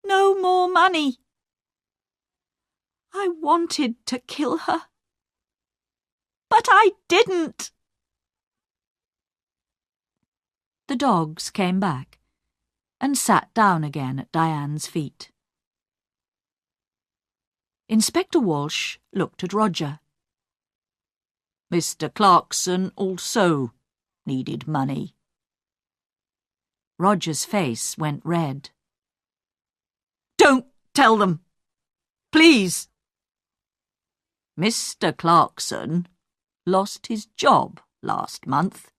no more money. I wanted to kill her, but I didn't." The dogs came back and sat down again at Diane's feet. Inspector Walsh looked at Roger. "Mr. Clarkson also needed money." Roger's face went red. "Don't tell them, please." "Mr. Clarkson lost his job last month.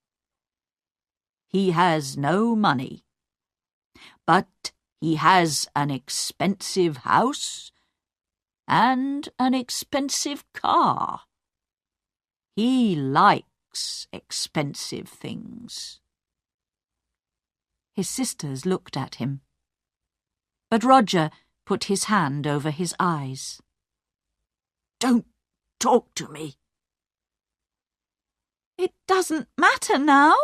He has no money, but he has an expensive house and an expensive car. He likes expensive things." His sisters looked at him, but Roger put his hand over his eyes. "Don't talk to me." "It doesn't matter now,"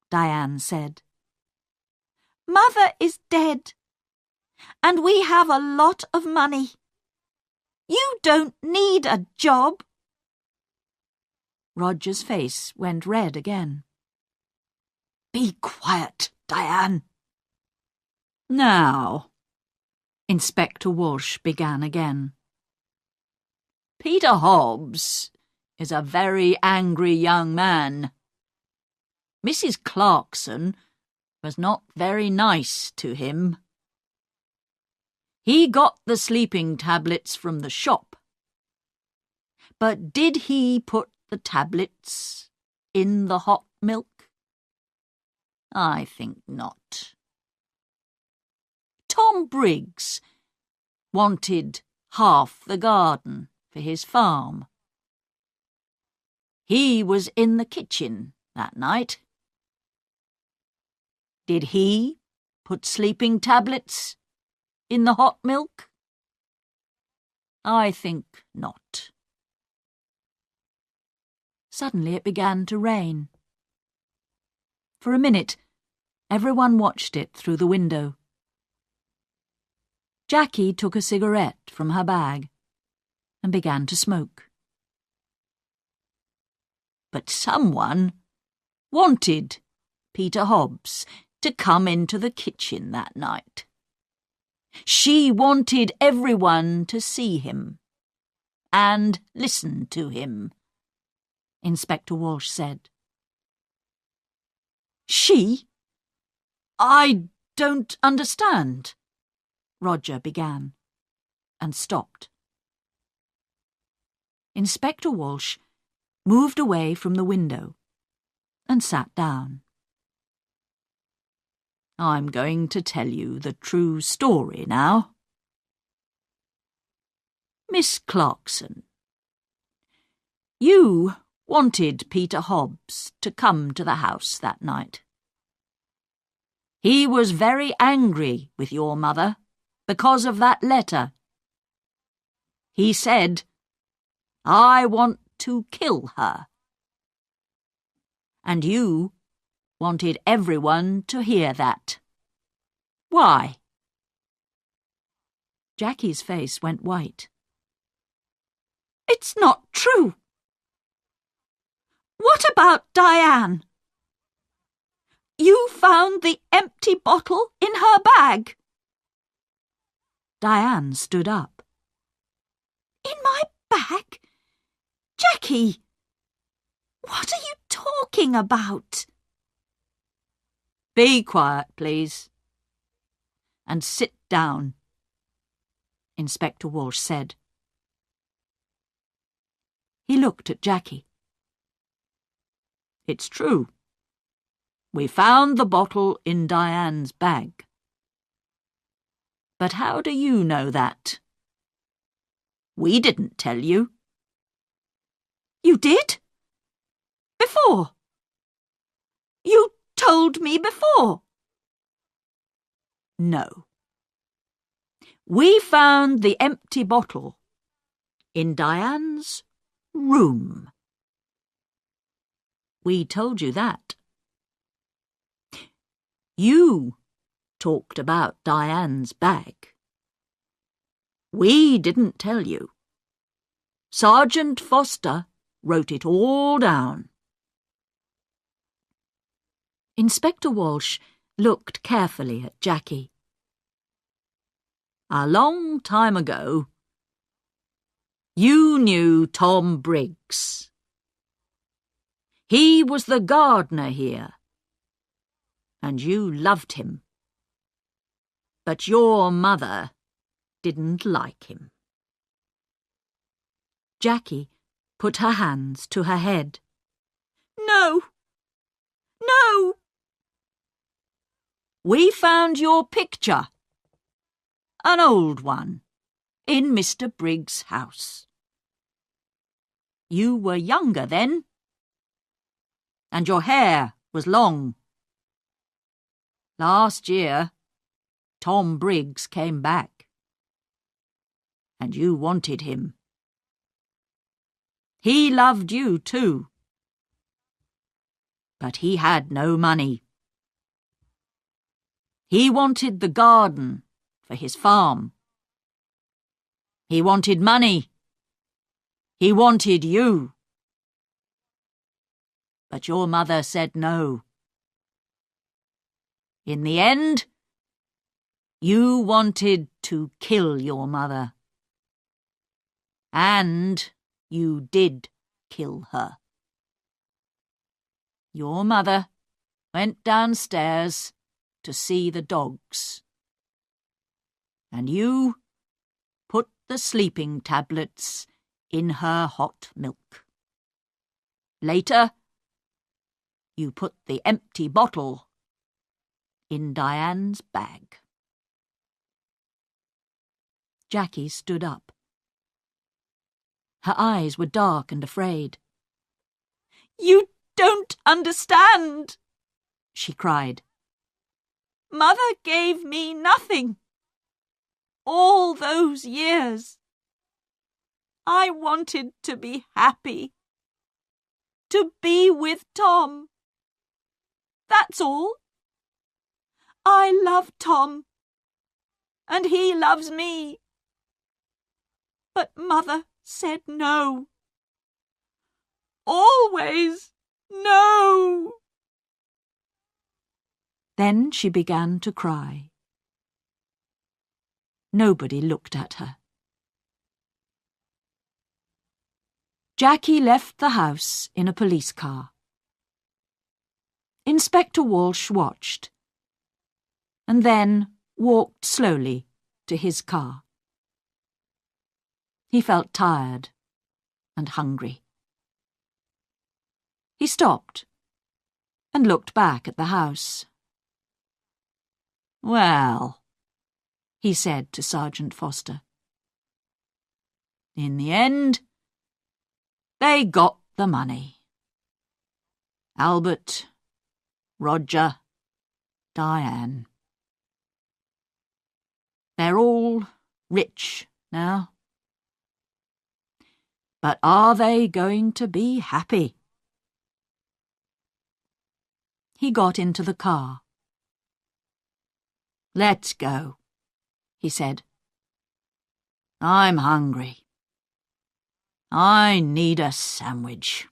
Diane said. "Mother is dead, and we have a lot of money. You don't need a job." Roger's face went red again. "Be quiet, Diane." "Now," Inspector Walsh began again. "Peter Hobbs is a very angry young man. Mrs. Clarkson was not very nice to him. He got the sleeping tablets from the shop. But did he put the tablets in the hot milk? I think not. Tom Briggs wanted half the garden for his farm. He was in the kitchen that night. Did he put sleeping tablets in the hot milk? I think not. Suddenly it began to rain. For a minute, everyone watched it through the window. Jackie took a cigarette from her bag and began to smoke. But someone wanted Peter Hobbs to come into the kitchen that night. She wanted everyone to see him and listen to him, Inspector Walsh said. She? I don't understand, Roger began, and stopped. Inspector Walsh moved away from the window and sat down. I'm going to tell you the true story now. Miss Clarkson, you wanted Peter Hobbs to come to the house that night. He was very angry with your mother because of that letter. He said, "I want to kill her." And you wanted everyone to hear that. Why? Jackie's face went white. It's not true. What about Diane? You found the empty bottle in her bag. Diane stood up. In my bag? Jackie, what are you talking about? Be quiet, please. And sit down, Inspector Walsh said. He looked at Jackie. It's true. We found the bottle in Diane's bag. But how do you know that? We didn't tell you. You did? Before? You told me before? No. We found the empty bottle in Diane's room. We told you that. You talked about Diane's bag. We didn't tell you. Sergeant Foster wrote it all down. Inspector Walsh looked carefully at Jackie. A long time ago, you knew Tom Briggs. He was the gardener here, and you loved him. But your mother didn't like him. Jackie put her hands to her head. No! No! We found your picture, an old one, in Mr. Briggs' house. You were younger then, and your hair was long. Last year, Tom Briggs came back, and you wanted him. He loved you too, but he had no money. He wanted the garden for his farm. He wanted money. He wanted you. But your mother said no. In the end, you wanted to kill your mother. And you did kill her. Your mother went downstairs to see the dogs. And you put the sleeping tablets in her hot milk. Later, you put the empty bottle in Diane's bag. Jackie stood up. Her eyes were dark and afraid. "You don't understand," she cried. "Mother gave me nothing. All those years. I wanted to be happy. To be with Tom. That's all. I love Tom. And he loves me. But Mother said no. Always no." Then she began to cry. Nobody looked at her. Jackie left the house in a police car. Inspector Walsh watched, and then walked slowly to his car. He felt tired and hungry. He stopped and looked back at the house. "Well," he said to Sergeant Foster. "In the end, they got the money. Albert, Roger, Diane. They're all rich now. But are they going to be happy?" He got into the car. "Let's go," he said. "I'm hungry. I need a sandwich."